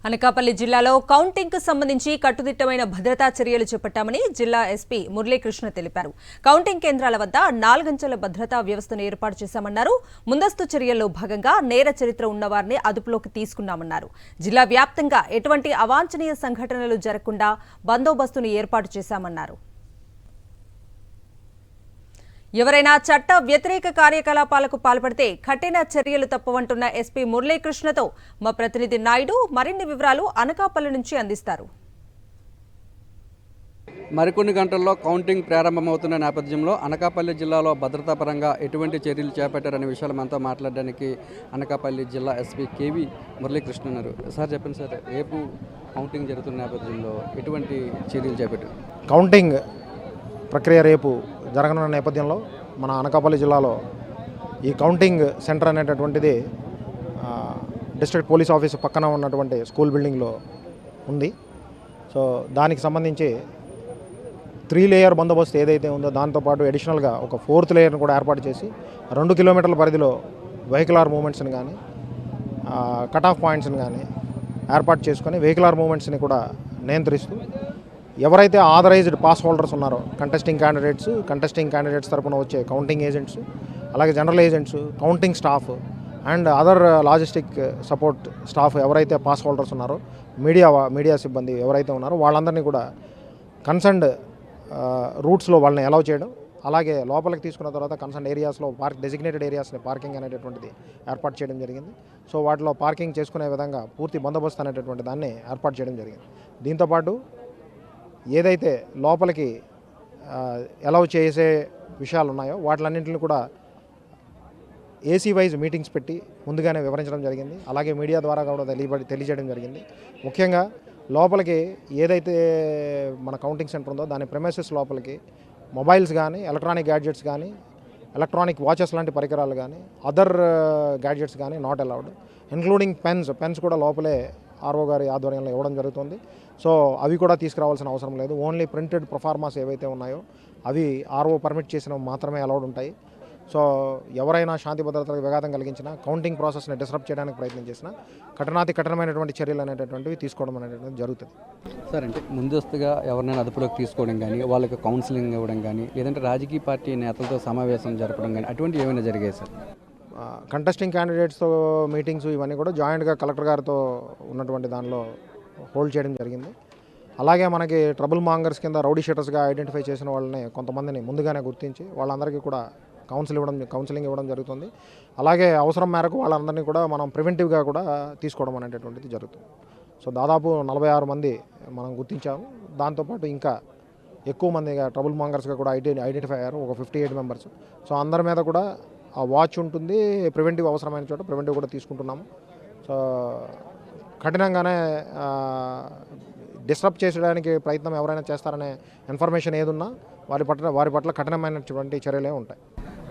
అనకాపల్లి జిల్లాలో కౌంటింగ్ కు సంబంధించి కట్టుదిట్టమైన భద్రతా చర్యలు చేపట్టామని జిల్లా ఎస్పీ మురళీకృష్ణ తెలిపారు. కౌంటింగ్ కేంద్రాల వద్ద 4 అంచెల భద్రతా వ్యవస్థను ఏర్పాటు చేశామన్నారు. ముందస్తు చర్యల్లో భాగంగా నేర చరిత్ర ఉన్నవారిని అదుపులోకి తీసుకున్నామన్నారు. జిల్లా వ్యాప్తంగా ఎటువంటి అవాంఛనీయ సంఘటనలు జరగకుండా బందోబస్తును ఏర్పాటు చేశామన్నారు. ఎవరైనా చట్ట వ్యతిరేక కార్యకలాపాలకు పాల్పడితే కఠిన చర్యలు తప్పవంటున్న ఎస్పీ మురళీకృష్ణతో మా ప్రతినిధి నాయుడు మరిన్ని వివరాలు అనకాపల్లి నుంచి అందిస్తారు. మరికొన్ని గంటల్లో కౌంటింగ్ ప్రారంభమవుతున్న నేపథ్యంలో అనకాపల్లి జిల్లాలో భద్రతా పరంగా ఎటువంటి చర్యలు చేపట్టారనే విషయాలు మనతో మాట్లాడడానికి అనకాపల్లి జిల్లా ఎస్పీ కేవీ మురళీకృష్ణ ఉన్నారు. సార్ చెప్పండి సార్, రేపు కౌంటింగ్ జరుగుతున్న నేపథ్యంలో ఎటువంటి చర్యలు చేపట్టారు? కౌంటింగ్ ప్రక్రియ రేపు జరగనున్న నేపథ్యంలో మన అనకాపల్లి జిల్లాలో ఈ కౌంటింగ్ సెంటర్ అనేటటువంటిది డిస్ట్రిక్ట్ పోలీస్ ఆఫీస్ పక్కన ఉన్నటువంటి స్కూల్ బిల్డింగ్లో ఉంది. సో దానికి సంబంధించి 3 లేయర్ బందోబస్తు ఏదైతే ఉందో దాంతోపాటు అడిషనల్గా ఒక 4th లేయర్ను కూడా ఏర్పాటు చేసి 2 కిలోమీటర్ల పరిధిలో వెహికలార్ మూమెంట్స్ని కానీ కట్ ఆఫ్ పాయింట్స్ని కానీ ఏర్పాటు చేసుకొని వెహికలార్ మూమెంట్స్ని కూడా నియంత్రిస్తూ ఎవరైతే ఆథరైజ్డ్ పాస్ హోల్డర్స్ ఉన్నారో కంటెస్టింగ్ క్యాండిడేట్స్ తరపున వచ్చే కౌంటింగ్ ఏజెంట్స్, అలాగే general agents, counting staff and other logistic support staff ఎవరైతే పాస్ హోల్డర్స్ ఉన్నారో మీడియా సిబ్బంది ఎవరైతే ఉన్నారో వాళ్ళందరినీ కూడా కన్సర్న్డ్ రూట్స్లో వాళ్ళని అలౌ చేయడం, అలాగే లోపలికి తీసుకున్న తర్వాత కన్సర్న్ ఏరియాస్లో డెసిగ్నేటెడ్ ఏరియాస్ని పార్కింగ్ అనేటటువంటిది ఏర్పాటు చేయడం జరిగింది. సో వాటిలో పార్కింగ్ చేసుకునే విధంగా పూర్తి బందోబస్తు అనేటటువంటి దాన్ని ఏర్పాటు చేయడం జరిగింది. దీంతోపాటు ఏదైతే లోపలికి అలౌ చేసే విషయాలు ఉన్నాయో వాటిలన్నింటిని కూడా ఏసీ వైజ్ మీటింగ్స్ పెట్టి ముందుగానే వివరించడం జరిగింది. అలాగే మీడియా ద్వారా కూడా తెలియజేయడం జరిగింది. ముఖ్యంగా లోపలికి ఏదైతే మన కౌంటింగ్ సెంటర్ ఉందో దాని ప్రెమిసెస్ లోపలికి మొబైల్స్ కానీ, ఎలక్ట్రానిక్ గ్యాడ్జెట్స్ కానీ, ఎలక్ట్రానిక్ వాచెస్ లాంటి పరికరాలు కానీ, అదర్ గ్యాడ్జెట్స్ కానీ నాట్ అలౌడ్, ఇన్క్లూడింగ్ పెన్స్ కూడా లోపలే ఆర్ఓ గారి ఆధ్వర్యంలో ఇవ్వడం జరుగుతుంది. సో అవి కూడా తీసుకురావాల్సిన అవసరం లేదు. ఓన్లీ ప్రింటెడ్ ప్రొఫార్మాస్ ఏవైతే ఉన్నాయో అవి ఆర్ఓ పర్మిట్ చేసినవి మాత్రమే అలౌడ్ ఉంటాయి. సో ఎవరైనా శాంతి భద్రతలకు విఘాతం కలిగించినా, కౌంటింగ్ ప్రాసెస్ని డిస్టర్బ్ చేయడానికి ప్రయత్నం చేసినా కఠినమైనటువంటి చర్యలు అనేటటువంటివి తీసుకోవడం అనేటువంటిది జరుగుతుంది. సార్, అంటే ముందస్తుగా ఎవరినైనా అదుపులోకి తీసుకోవడం కానీ, వాళ్ళకి కౌన్సిలింగ్ ఇవ్వడం కానీ, లేదంటే రాజకీయ పార్టీ నేతలతో సమావేశం జరపడం కానీ అటువంటి ఏమైనా జరిగాయి సార్? కంటెస్టింగ్ క్యాండిడేట్స్తో మీటింగ్స్ ఇవన్నీ కూడా జాయింట్గా కలెక్టర్ గారితో ఉన్నటువంటి దానిలో హోల్డ్ చేయడం జరిగింది. అలాగే మనకి ట్రబుల్ మాంగర్స్ కింద రౌడీ షీటర్స్గా ఐడెంటిఫై చేసిన వాళ్ళని కొంతమందిని ముందుగానే గుర్తించి వాళ్ళందరికీ కూడా కౌన్సిలింగ్ ఇవ్వడం జరుగుతుంది. అలాగే అవసరం మేరకు వాళ్ళందరినీ కూడా మనం ప్రివెంటివ్గా కూడా తీసుకోవడం అనేటటువంటిది జరుగుతుంది. సో దాదాపు 46 మంది మనం గుర్తించాము. దాంతోపాటు ఇంకా ఎక్కువ మందిగా ట్రబుల్ మాంగర్స్గా కూడా ఐడెంటిఫై అయ్యారు, ఒక 58 మెంబర్స్. సో అందరి మీద కూడా ఆ వాచ్ ఉంటుంది. ప్రివెంటివ్ అవసరమైన చోట ప్రివెంటివ్ కూడా తీసుకుంటున్నాము. సో కఠినంగానే డిస్టర్బ్ చేసడానికి ప్రయత్నం ఎవరైనా చేస్తారనే ఇన్ఫర్మేషన్ ఏదున్నా వారి పట్ల కఠినమైనటువంటి చర్యలే ఉంటాయి.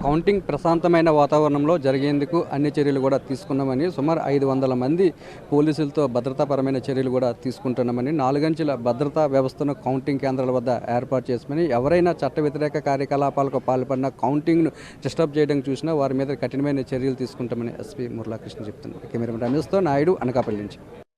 కౌంటింగ్ ప్రశాంతమైన వాతావరణంలో జరిగేందుకు అన్ని చర్యలు కూడా తీసుకున్నామని, సుమారు 500 మంది పోలీసులతో భద్రతాపరమైన చర్యలు కూడా తీసుకుంటున్నామని, 4 అంచెల భద్రతా వ్యవస్థను కౌంటింగ్ కేంద్రాల వద్ద ఏర్పాటు చేసామని, ఎవరైనా చట్ట వ్యతిరేక కార్యకలాపాలకు పాల్పడిన కౌంటింగ్ను డిస్టర్బ్ చేయడం చూసినా వారి మీద కఠినమైన చర్యలు తీసుకుంటామని ఎస్పీ మురళీకృష్ణ చెప్తున్నారు. కెమెరామెన్ రమేష్తో నాయుడు, అనకాపల్లి నుంచి.